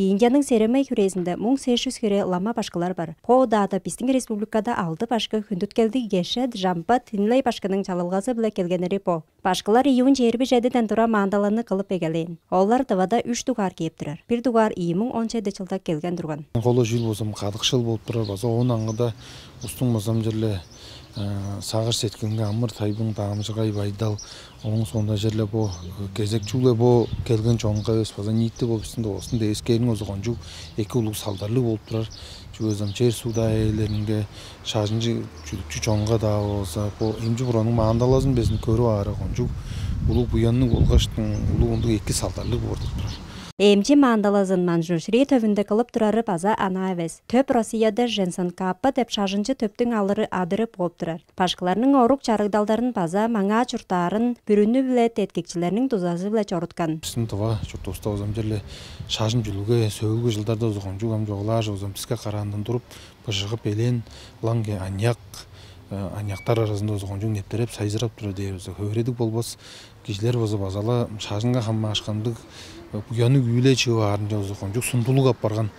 Индияның серемей хүрезінде 1800 көре лама башкалар бар. По дата біздің республикада алды башка хүндүт келді гешет, жампа, тинлей башканың чалылғасы біле келгенері по. Башкалар июн 27-ден тура мандаланы қылып егелейін. Олар тавада 3 дугар кейіп тұрар. Bir дугар июмың 17 жылда келген тұрған. Қолы жыл болсам қадықшыл болып тұрар. База оның аңғыда ұстың базам жерле сағыр сеткенге амыр тайбың дағымжығай байдал. Оның сонда жерле бұл кезек чуле бұл келген жоңға өз база ниетті болып істінде осында ескерін өзі қонжу екі ұлық салдарлы болып тұрар. Жүгізім жер суда әйелерінге шажынжы жүдікчі жоңға да олса бұл емжі бұраның мағандалазын безін көрі ары қонжу ұлық бұянның олғаштың ұлық ондық екі салдарлы болып тұрар. Эмчи мандалазын манжушри төвінде кылып турары база ана эвес. Төп Россияда женсан каппа деп шажынчы төптің алыры адырып болып турар. Башкаларның орук чарыгдалдарын база маңа чуртарын бүрүнү биле теткекчилерinin тузасы биле чорыткан. Биздин туба чуртуста озам жерле шажын жүлүгө сөгүлгө жылдарда озгон жугам жоглаж озам бизге караандан туруп быжыгып элен ланге аньяктар арасында озгон жуг нептереп сайзырап тура дейбиз. Хөредик болбос кишилер бозо базала шажынга хамма ашкандык Буяны үйле чыгы арынжа озгон жук сундулук ап барган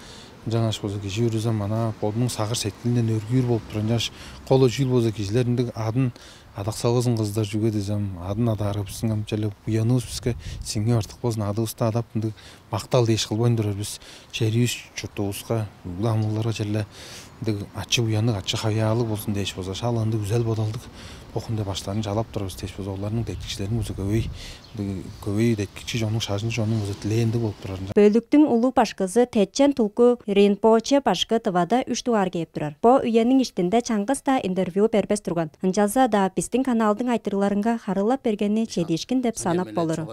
жаңаш болсо киши үрүзам ана подун сагыр сеткилинен өргүр болуп турган жаш коло жыл болсо кишилердин адын адак салгызын кыздар жүгө десем адын адарыбызгам желе буяныбыз бизге сиңе артык болсун адыбызды адап мактал деш кылбойдур биз черибиз чуртубузга уламыларга желе ачы буяны ачы хаялы болсун деш болсо шаланды güzel бодалдык окунда баштарын жалап турабыз деш болсо олардын теткичилердин өзү көбөй теткичи жонун шажын жонун өзү тиленди болуп турар. Бөлүктүн улуу башкысы Тетчен Тулку Ринпоче башкы тывада 3 дугар кээп турар. По үйөнүн иштинде чаңгыз да интервью бербес турган. Ынжалса да биздин каналдын айтырларынга харылап бергени чедишкин деп санап болор.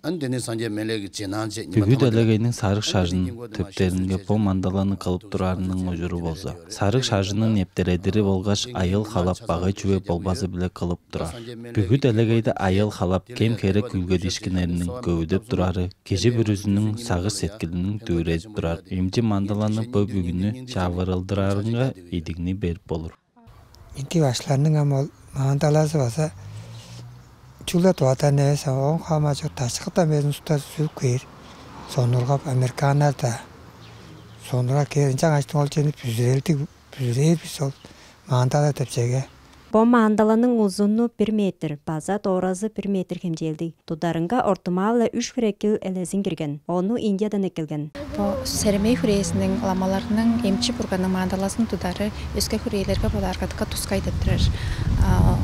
Бүгү делегейнин сарык шажынын төптеринге по мандаланы кылып турарынын ожуру болсо. Сарык шажынын нептередири болгаш айыл халап багы чүбө болбасы биле кылып турар. Бүгү делегейде айыл халап кем керек күлгө дишкинеринин көбүдөп турары, кежи бүрүзүнүн сагыр сеткилинин дүүрезип турар. Эмчи мандаланы бö бүгүнү чабырылдырарынга идигини берип болор. Инти башларынын амал мандаласы баса Чулет ватане саон хамачо ташкыта мезунста сүкер. Сонургап американалда. Сонура керинче ачтын олчени бүзүрелди бисол мандала тепчеге. Бо мандаланын узуну 1 метр, база торазы 1 метр хемжелди. Тударынга ортумавла 3 хүрекил элесин кирген. Ону Индиядан экелген. Бо серемей хүресинин ламаларынын эмчи бурганын мандаласын тудары өскө хүрейлерге боларгатка тускай деп турар.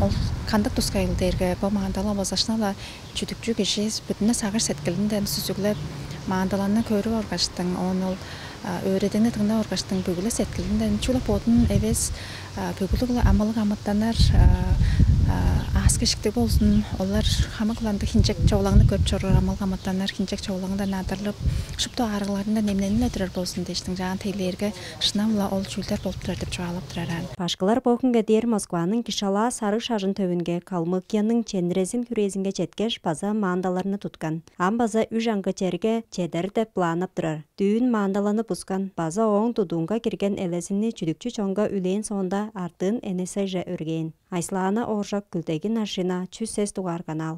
Ол кандык тускайлдерге бо мандала базашнала чүтүкчү киши бүтүнө сагыр сеткилинден сүзүглеп мандаланы көрүп оргаштын, onu öğreteni tığına orgaştın bugüle setkilinden çula potun eves bugüle amalı gamattanlar askışıkta olsun onlar hamaklandı hincek çoğulağını görüp çorur amal gamattanlar hincek çoğulağında nadırlıp şupta ağrılarında nemlenile durar bolsun deştin jağın teylerge şınavla ol çülter bolup durar dep çoğalıp duraran. Başkalar bokunga der Moskvanın Kişala sarı şajın tövünge Kalmıkiyanın Çenrezin kürezinge çetkeş baza mandalarını tutkan. Am baza üjanga çerge çeder dep planap durar. Düğün mandalanı buskan baza oğun tudunga girgen elesini çüdükçü çonga üleyin sonda artın eneseje örgeyin. Ayslana Orjak Gültegi Narşina 300 Dugar kanal.